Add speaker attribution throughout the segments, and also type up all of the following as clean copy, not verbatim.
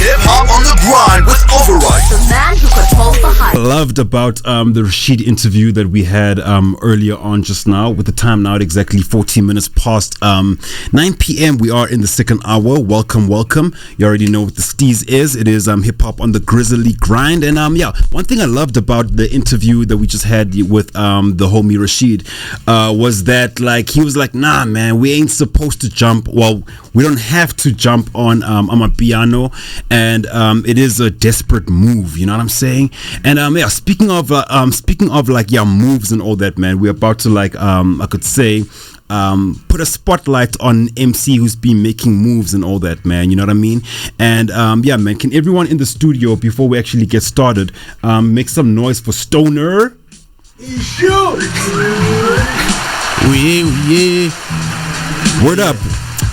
Speaker 1: Hip Hop on the Grind with Overyt.
Speaker 2: The man who controls the hype.
Speaker 3: Loved about the Rashid interview that we had earlier on just now, with the time now at exactly 14 minutes past 9 p.m. We are in the second hour. Welcome. You already know what the steez is. It is Hip Hop on the Grizzly Grind. And one thing I loved about the interview that we just had with the homie Rashid was that, like, he was like, nah man, we ain't supposed to jump. Well, we don't have to jump on Amapiano, and it is a desperate move, you know what I'm saying? And speaking of moves and all that, man, we're about to, like, I could say, put a spotlight on MC who's been making moves and all that, man, you know what I mean? And man, can everyone in the studio, before we actually get started, make some noise for Stoxner? Word up.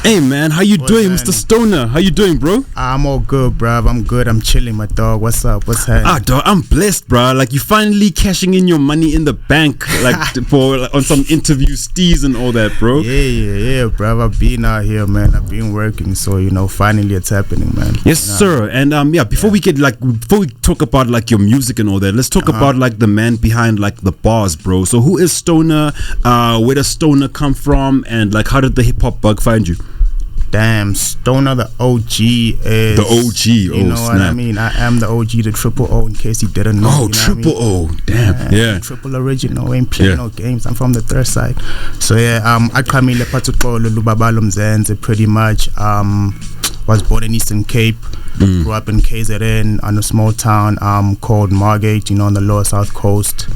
Speaker 3: Hey man, how you doing, Mr. Stoxner? How you doing, bro?
Speaker 4: I'm all good, bruv. I'm good. I'm chilling, my dog. What's up? What's happening?
Speaker 3: Dog, I'm blessed, bro. Like, you finally cashing in your money in the bank, like on some interview steez and all that, bro.
Speaker 4: Yeah, bruv. I've been out here, man. I've been working, so finally it's happening, man.
Speaker 3: Yes, sir. And before we talk about like your music and all that, let's talk about like the man behind like the bars, bro. So who is Stoxner? Where does Stoxner come from? And like, how did the hip hop bug find you?
Speaker 4: Damn, Stoxner, the OG is...
Speaker 3: The OG,
Speaker 4: you know what I mean? I am the OG, the triple O, in case you didn't know.
Speaker 3: Oh, triple O, damn, yeah.
Speaker 4: Triple original, ain't playing no games. I'm from the third side. So I come in Lepatuko, Lulubabalum Zenze, pretty much. Was born in Eastern Cape, grew up in KZN, on a small town called Margate, on the lower south coast.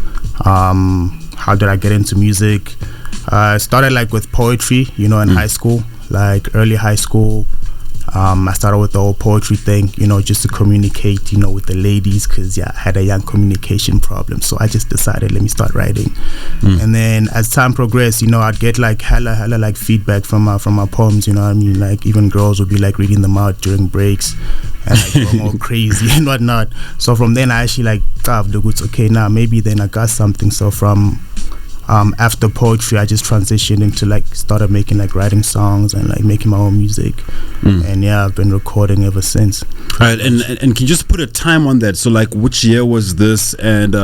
Speaker 4: How did I get into music? I started like with poetry, in high school. Like early high school, I started with the whole poetry thing, just to communicate, with the ladies, because I had a young communication problem. So I just decided, let me start writing. And then as time progressed, I'd get like hella like feedback from my poems, you know what I mean? Like even girls would be like reading them out during breaks and like go more crazy and whatnot. So from then I actually like thought, okay, now maybe then I got something. So from after poetry, I just transitioned into like started making like writing songs and like making my own music, and I've been recording ever since.
Speaker 3: All right, and can you just put a time on that? So like, which year was this? And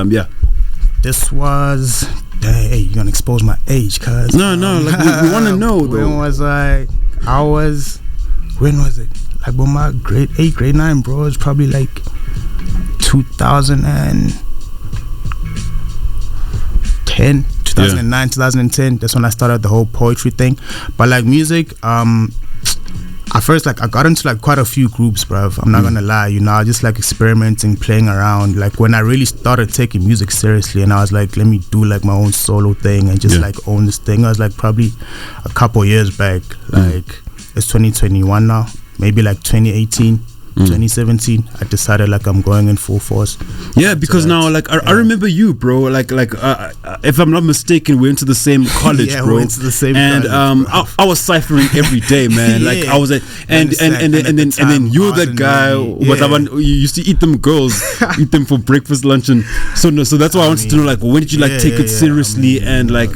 Speaker 4: this was. Hey, you're gonna expose my age, cuz.
Speaker 3: No, like we want to know though.
Speaker 4: When was I? When was it? Like when my grade 8, grade 9, bro. It was probably like 2009, 2010. That's when I started the whole poetry thing. But like music, at first, like I got into like quite a few groups, bruv. I'm not gonna lie, I just like experimenting, playing around. Like when I really started taking music seriously, and I was like, let me do like my own solo thing and just like own this thing. I was like probably a couple years back. Like it's 2021 now, maybe like 2018. 2017, I decided like I'm going in full force.
Speaker 3: Yeah, because now like I remember you, bro. Like if I'm not mistaken, we went to the same college, bro.
Speaker 4: We went to the same
Speaker 3: and
Speaker 4: college,
Speaker 3: I was ciphering every day, man. Like I was like, and then you were that guy with you used to eat them girls, eat them for breakfast, lunch, and so that's why I wanted to know, like, when did you like take it seriously and like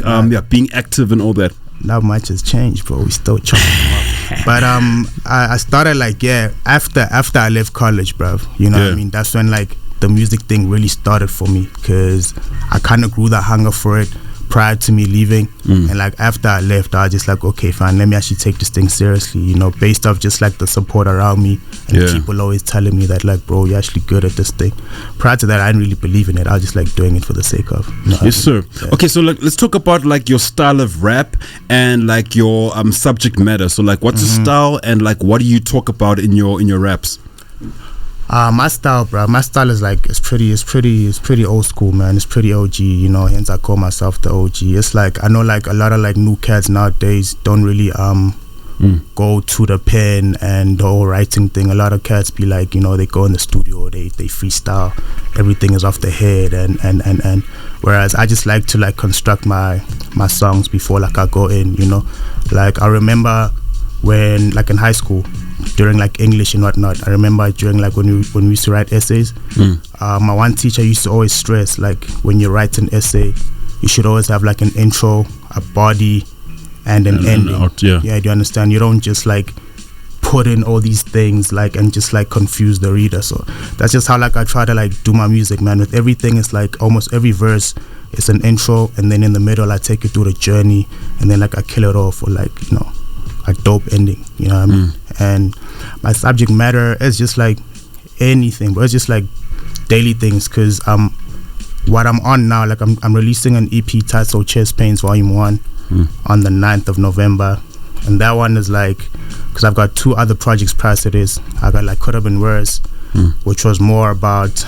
Speaker 3: being active and all that?
Speaker 4: Not much has changed, bro. We still chopping them up. But I started like after I left college, bruv. You know what I mean? That's when like the music thing really started for me, because I kind of grew that hunger for it prior to me leaving. And like after I left, I was just like, okay, fine, let me actually take this thing seriously, based off just like the support around me and people always telling me that like, bro, you're actually good at this thing. Prior to that, I didn't really believe in it. I was just like doing it for the sake of.
Speaker 3: Yes, sir. Yeah. Okay, so like let's talk about like your style of rap and like your subject matter. So like, what's the style and like what do you talk about in your raps?
Speaker 4: My style, bro. My style is like it's pretty old school, man. It's pretty OG, hence I call myself the OG. It's like I know like a lot of like new cats nowadays don't really go to the pen and the whole writing thing. A lot of cats be like, they go in the studio, they freestyle, everything is off the head and whereas I just like to like construct my songs before like I go in, Like I remember when like in high school, during like English and whatnot, I remember during like when we used to write essays, my one teacher used to always stress like when you write an essay, you should always have like an intro, a body, and an ending. Do you understand? You don't just like put in all these things like and just like confuse the reader. So that's just how like I try to like do my music, man. With everything, it's like almost every verse is an intro, and then in the middle I take you through the journey, and then like I kill it off with like, you know, a dope ending, you know what I mean? And my subject matter is just like anything, but it's just like daily things, because what I'm on now, like I'm releasing an EP titled Chest Pains Volume 1 on the 9th of November. And that one is like, because I've got 2 other projects prior to this. I got like Kontraband, which was more about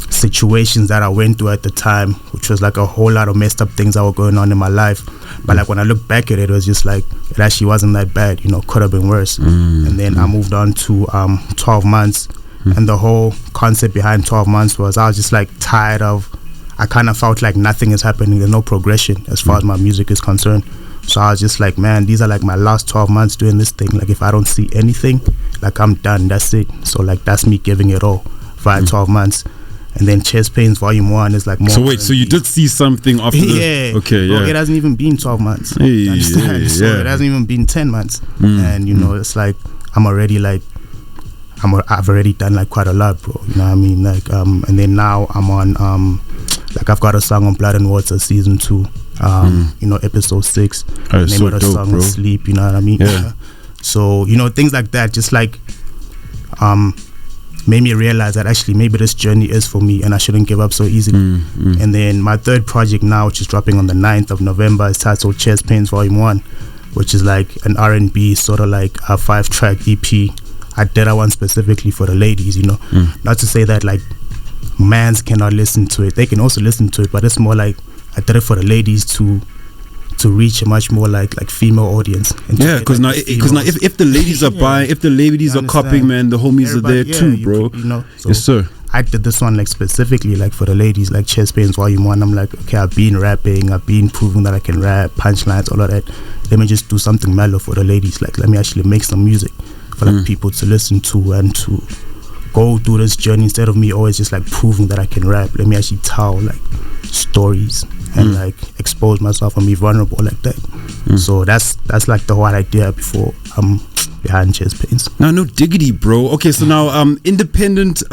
Speaker 4: situations that I went through at the time, which was like a whole lot of messed up things that were going on in my life. But like when I look back at it, it was just like, it actually wasn't that bad, you know, could have been worse. And then I moved on to 12 months. And the whole concept behind 12 months was I was just like tired of, I kind of felt like nothing is happening. There's no progression as far as my music is concerned. So I was just like, man, these are like my last 12 months doing this thing. Like if I don't see anything, like I'm done, that's it. So like that's me giving it all via 12 months. And then Chest Pains Volume 1 is like more.
Speaker 3: So wait, so you did see something after
Speaker 4: yeah.
Speaker 3: Okay,
Speaker 4: bro,
Speaker 3: yeah.
Speaker 4: it hasn't even been 12 months.
Speaker 3: Hey,
Speaker 4: You understand?
Speaker 3: yeah,
Speaker 4: So
Speaker 3: yeah.
Speaker 4: it hasn't even been 10 months. And you know, it's like I'm already like I've already done like quite a lot, bro. You know what I mean? Like and then now I'm on like I've got a song on Blood and Water Season 2. You know, episode 6.
Speaker 3: Oh,
Speaker 4: Name
Speaker 3: so
Speaker 4: of the
Speaker 3: dope,
Speaker 4: song
Speaker 3: bro.
Speaker 4: is Sleep, you know what I mean?
Speaker 3: Yeah.
Speaker 4: So, you know, things like that just like made me realize that actually maybe this journey is for me and I shouldn't give up so easily. And then my third project now, which is dropping on the 9th of November, is titled Chest Pains Volume 1, which is like an R&B sort of like a 5-track EP. I did that one specifically for the ladies, you know. Not to say that like mans cannot listen to it. They can also listen to it, but it's more like I did it for the ladies to reach a much more like female audience.
Speaker 3: Yeah, because now if the ladies are buying, if the ladies are copying, man, the homies are there too, bro.
Speaker 4: You know, so
Speaker 3: yes, sir.
Speaker 4: I did this one like specifically like for the ladies, like Chest Pains Volume 1. I'm like, okay, I've been rapping, I've been proving that I can rap, punchlines, all of that. Let me just do something mellow for the ladies. Like, let me actually make some music for like people to listen to and to go through this journey instead of me always just like proving that I can rap. Let me actually tell like stories and like expose myself and be vulnerable like that. So that's like the whole idea before behind Chest Pains.
Speaker 3: Now, no diggity, bro. Okay, so now independent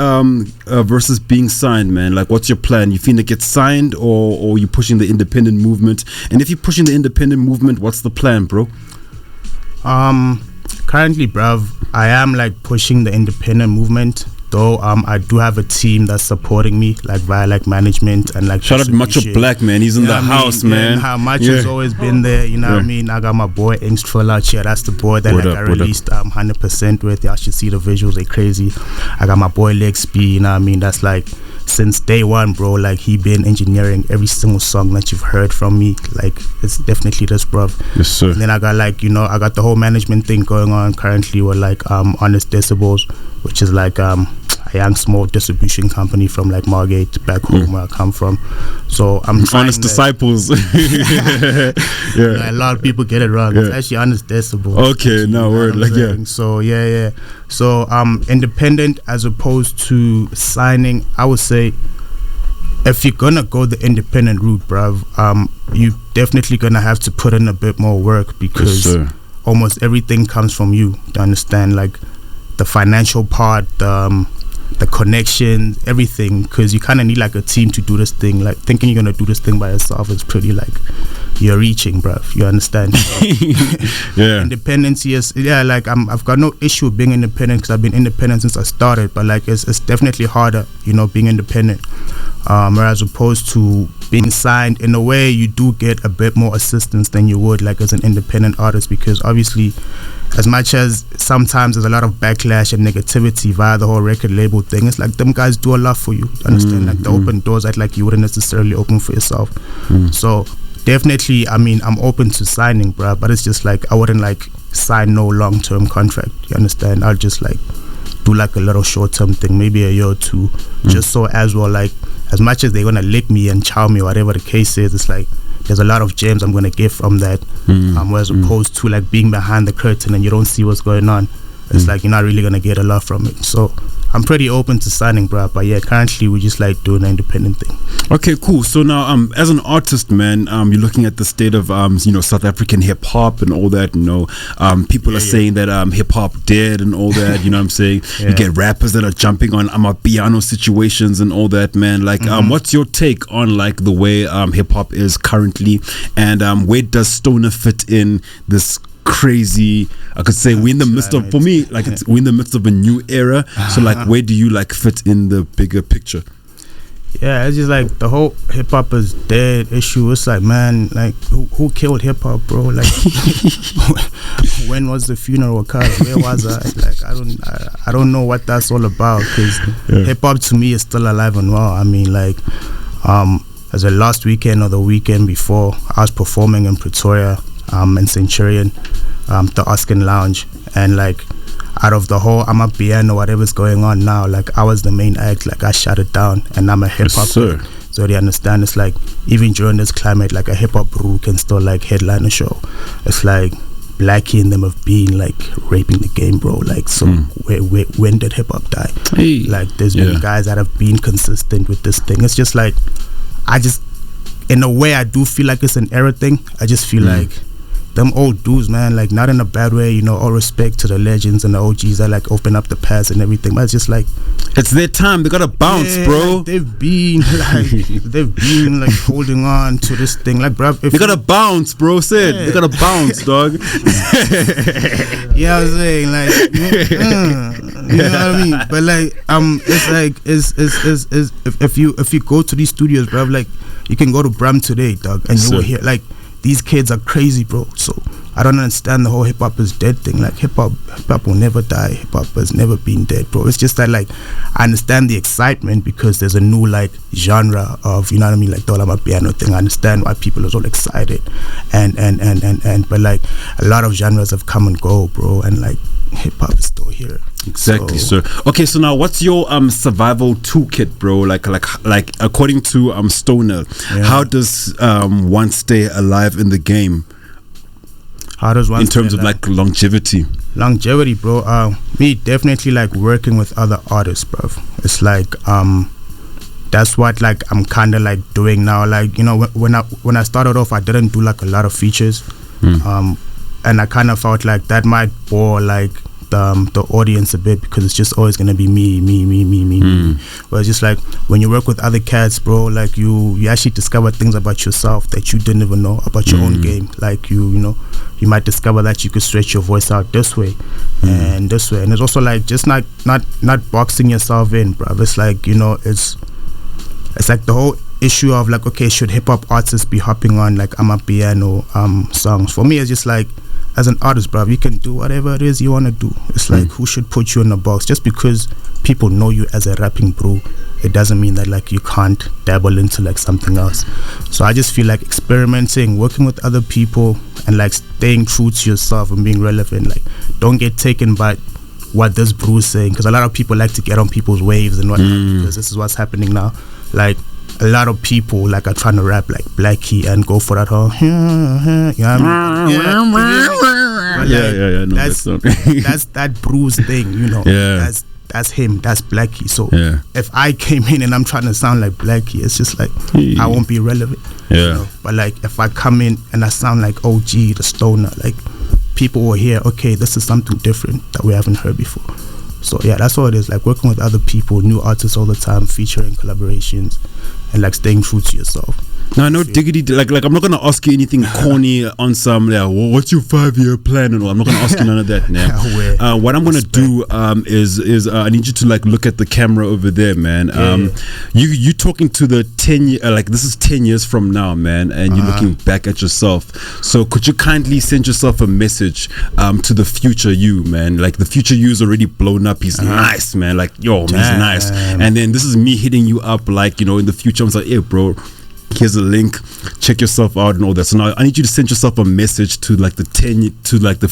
Speaker 3: versus being signed, man. Like, what's your plan? You finna get signed, or you pushing the independent movement? And if you're pushing the independent movement, what's the plan, bro?
Speaker 4: Currently, bruv, I am like pushing the independent movement. Though I do have a team that's supporting me, like via like management and like.
Speaker 3: Shout out Macho Black, man. He's in the house, man.
Speaker 4: How Macho's always been there, you know what I mean? I got my boy Inkstrol out here. That's the boy that I released 100% with. Y'all should see the visuals, they crazy. I got my boy Lex B, you know what I mean? That's like since day one, bro. Like he been engineering every single song that you've heard from me. Like it's definitely this, bruv.
Speaker 3: Yes, sir.
Speaker 4: And then I got like, you know, I got the whole management thing going on currently with like Honest Decibels, which is like a young small distribution company from like Margate back home where I come from. So I'm trying
Speaker 3: Honest Disciples.
Speaker 4: A lot of people get it wrong. It's actually Honest Decibels.
Speaker 3: Okay, no word. Like
Speaker 4: So yeah. So independent as opposed to signing, I would say if you're gonna go the independent route, bruv, you definitely gonna have to put in a bit more work because almost everything comes from you. You understand, like the financial part, the connection, everything, because you kind of need like a team to do this thing. Like thinking you're gonna do this thing by yourself is pretty like you're reaching, bruv. You understand? Independence, yes, like I've got no issue with being independent because I've been independent since I started, but like it's definitely harder, you know, being independent. Whereas opposed to being signed, in a way you do get a bit more assistance than you would like as an independent artist, because obviously as much as sometimes there's a lot of backlash and negativity via the whole record label thing, it's like them guys do a lot for you, understand? Like they open doors that like you wouldn't necessarily open for yourself. So definitely, I mean, I'm open to signing, bruh, but it's just like I wouldn't like sign no long-term contract, you understand? I'll just like do like a little short-term thing, maybe a year or two, just so as well, like as much as they're gonna lick me and chow me, whatever the case is, it's like there's a lot of gems I'm gonna get from that. Whereas opposed to like being behind the curtain and you don't see what's going on, it's like you're not really gonna get a lot from it. So I'm pretty open to signing, bro. But yeah, currently we just like doing an independent thing.
Speaker 3: Okay, cool. So now, as an artist, man, you're looking at the state of South African hip hop and all that. People are saying that hip hop dead and all that. You know what I'm saying?
Speaker 4: Yeah.
Speaker 3: You get rappers that are jumping on piano situations and all that, man. Like, what's your take on like the way hip hop is currently, and where does Stoner fit in this crazy, I could say we're in the midst of, for me, like we're in the midst of a new era. So like, where do you like fit in the bigger picture?
Speaker 4: Yeah, it's just like the whole hip hop is dead issue. It's like, man, like who killed hip hop, bro? Like when was the funeral? Cause where was I? Like I don't know what that's all about. Cause hip hop to me is still alive and well. I mean, like as the last weekend or the weekend before, I was performing in Pretoria, in Centurion, the Oskin Lounge, and like out of the whole I'm a piano, whatever's going on now, like I was the main act. Like I shut it down, and I'm a hip hop.
Speaker 3: Yes,
Speaker 4: so they understand. It's like even during this climate, like a hip hop brew can still like headline a show. It's like Blackie and them have been like raping the game, bro. Like so, when did hip hop die?
Speaker 3: Hey.
Speaker 4: Like there's been guys that have been consistent with this thing. It's just like in a way, I do feel like it's an era thing. I just feel like them old dudes, man, like not in a bad way, all respect to the legends and the OGs that like open up the past and everything, but it's just like
Speaker 3: it's their time. They gotta bounce, bro.
Speaker 4: Like, they've been like holding on to this thing, like, bro.
Speaker 3: They gotta bounce, bro. They gotta bounce, dog.
Speaker 4: Yeah, I was saying, like, you know what I mean? But like, it's like, if you go to these studios, bro, like, you can go to Bram today, dog, and you will hear like. These kids are crazy, bro. So I don't understand the whole hip hop is dead thing. Like hip hop will never die. Hip hop has never been dead, bro. It's just that like I understand the excitement because there's a new like genre of, you know what I mean, like the Olama piano thing. I understand why people are so excited, and but like a lot of genres have come and go, bro. And like hip hop is still here.
Speaker 3: Exactly, sir. Okay, so now what's your survival toolkit, bro? Like according to Stoner, how does one stay alive in the game?
Speaker 4: How does one
Speaker 3: in terms of like longevity?
Speaker 4: Longevity, bro. Me definitely like working with other artists, bro. It's like that's what like I'm kind of like doing now. Like when I started off, I didn't do like a lot of features, and I kind of felt like that might bore like the audience a bit because it's just always gonna be me. But it's just like when you work with other cats, bro, like you actually discover things about yourself that you didn't even know about your own game. Like you might discover that you could stretch your voice out this way and this way, and it's also like just not boxing yourself in, bro. It's like it's like the whole issue of like, okay, should hip hop artists be hopping on like I'm a piano songs? For me, it's just like, as an artist, bro, you can do whatever it is you want to do. It's like, who should put you in a box? Just because people know you as a rapping bro, it doesn't mean that like you can't dabble into like something else. So I just feel like experimenting, working with other people, and like staying true to yourself and being relevant. Like, don't get taken by what this bro is saying, because a lot of people like to get on people's waves and whatnot, because this is what's happening now. Like, a lot of people like are trying to rap like Blackie and go for that whole, you know what I mean? Yeah. No, that's that Bruce thing, That's him. That's Blackie. So if I came in and I'm trying to sound like Blackie, it's just like I won't be relevant. But like if I come in and I sound like OG, the Stoner, like people will hear, okay, this is something different that we haven't heard before. So yeah, that's all it is. Like working with other people, new artists all the time, featuring collaborations, and like staying true to yourself.
Speaker 3: No, no diggity. Like I'm not gonna ask you anything corny on some. Yeah, what's your 5-year plan and all? I'm not gonna ask you none of that, man. What I'm gonna do is I need you to like look at the camera over there, man. You talking to the 10 year, like this is 10 years from now, man, and you're looking back at yourself. So could you kindly send yourself a message to the future you, man? Like the future you is already blown up. He's nice, man. Like he's nice. And then this is me hitting you up, like in the future. I'm like, hey, bro. Here's a link, check yourself out and all that. So now I need you to send yourself a message to like the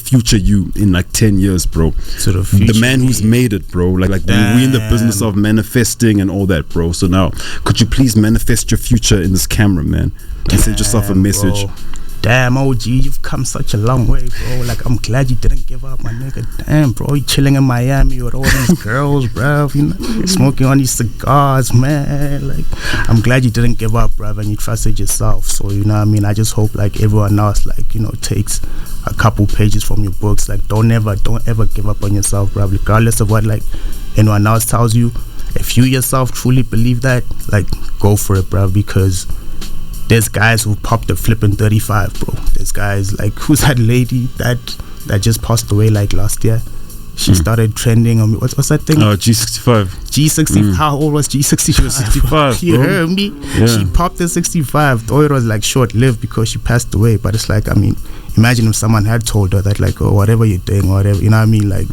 Speaker 3: future you in like 10 years, bro.
Speaker 4: To the
Speaker 3: man who's made it, bro. Like we in the business of manifesting and all that, bro. So now could you please manifest your future in this camera, man, and send yourself a message,
Speaker 4: bro. damn, OG, you've come such a long way, bro. Like, I'm glad you didn't give up, my nigga. Damn, bro, you chilling in Miami with all these girls, bro. You know, smoking on these cigars, man. Like, I'm glad you didn't give up, bro, and you trusted yourself. So, you know what I mean? I just hope, like, everyone else, like, you know, takes a couple pages from your books. Like, don't ever give up on yourself, bro. Regardless of what, like, anyone else tells you. If you yourself truly believe that, like, go for it, bro, because there's guys who popped a flipping 35, bro. There's guys like, who's that lady that just passed away like last year? She started trending on what's that thing?
Speaker 3: G65.
Speaker 4: G60. How old was G60?
Speaker 3: She was 65.
Speaker 4: You
Speaker 3: bro.
Speaker 4: heard me?
Speaker 3: Yeah.
Speaker 4: She popped a 65. Though it was like short lived because she passed away. But it's like, I mean, imagine if someone had told her that, like, oh, whatever you're doing, whatever, you know what I mean? Like,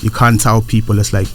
Speaker 4: you can't tell people. It's like,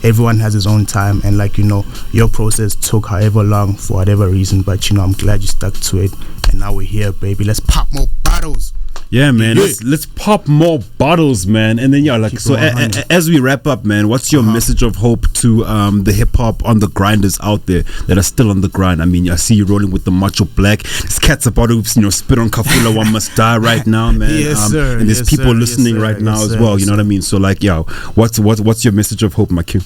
Speaker 4: everyone has his own time, and like, you know, your process took however long for whatever reason, but you know, I'm glad you stuck to it, and now we're here, baby. Let's pop more bottles.
Speaker 3: Yeah, man. Let's pop more bottles, man. And then like,
Speaker 4: Keep
Speaker 3: so as we wrap up, man, what's your message of hope to the hip hop on the grinders out there that are still on the grind? I mean, I see you rolling with the Macho Black. There's cats about to, you know, spit on Kafula One Must Die right now, man.
Speaker 4: Yes, sir.
Speaker 3: And there's
Speaker 4: Yes,
Speaker 3: people
Speaker 4: sir.
Speaker 3: listening
Speaker 4: Yes, sir.
Speaker 3: right now
Speaker 4: Yes,
Speaker 3: as
Speaker 4: sir.
Speaker 3: well. You know what I mean? So like, yo, what's your message of hope, my Q?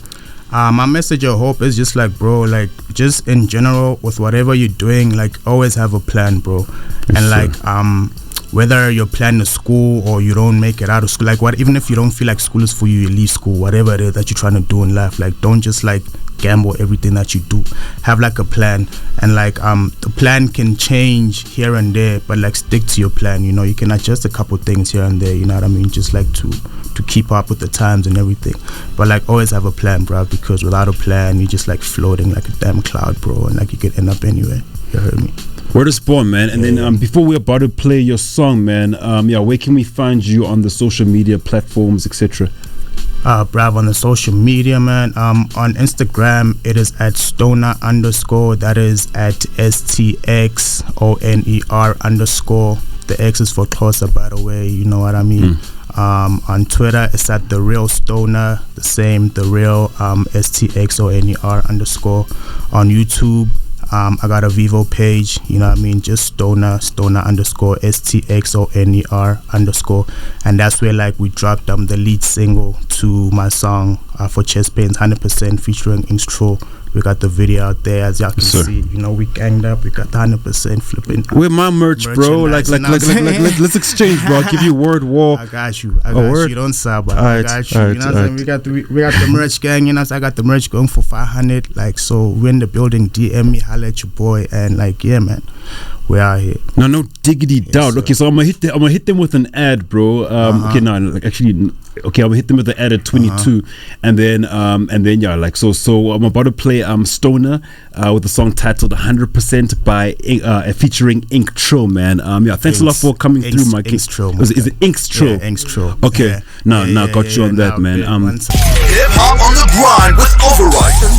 Speaker 4: My message of hope is just like, bro, like, just in general with whatever you're doing, like, always have a plan, bro. And like, whether you're planning a school or you don't make it out of school, like, what, even if you don't feel like school is for you, you leave school, whatever it is that you're trying to do in life, like, don't just like gamble everything that you do. Have like a plan, and like, the plan can change here and there, but like, stick to your plan. You know, you can adjust a couple things here and there, you know what I mean, just like to keep up with the times and everything, but like, always have a plan, bro, because without a plan you're just like floating like a damn cloud, bro, and like, you could end up anywhere. You heard me?
Speaker 3: Word is born, man. And then before we're about to play your song, man, where can we find you on the social media platforms, etc.?
Speaker 4: Bruv, on the social media, man, on Instagram it is at Stoner_, that is at STXONER_. The X is for closer, by the way, you know what I mean. On Twitter it's at The Real Stoner, the same, The Real STXONER_. On YouTube, I got a Vivo page, you know what I mean, just Stoner _STXONER_, and that's where like we dropped the lead single to my song for Chest Pains, 100% featuring Intro. We got the video out there, as y'all can see. You know, we ganged up. We got the 100% flipping.
Speaker 3: With my merch, bro. Like, let's exchange, bro. I'll give you word war.
Speaker 4: I got you. You. Don't sub. I got you. You know what I'm saying? We got the merch gang. You know, so I got the merch going for 500. Like, so we're in the building. DM me, holla at your boy, and like, yeah, man, we out here.
Speaker 3: No diggity doubt. Okay, so I'm gonna hit them with an ad, bro. Okay, no, like actually, okay, I'm gonna hit them with the ad at 22, and then yeah, like so I'm about to play Stoner with the song titled 100% by featuring Intro, man. Thanks a lot for coming through, my king. Is it Intro?
Speaker 4: Yeah, Intro.
Speaker 3: Okay, now got you on that, man.
Speaker 1: Hip hop on the grind with Overyt.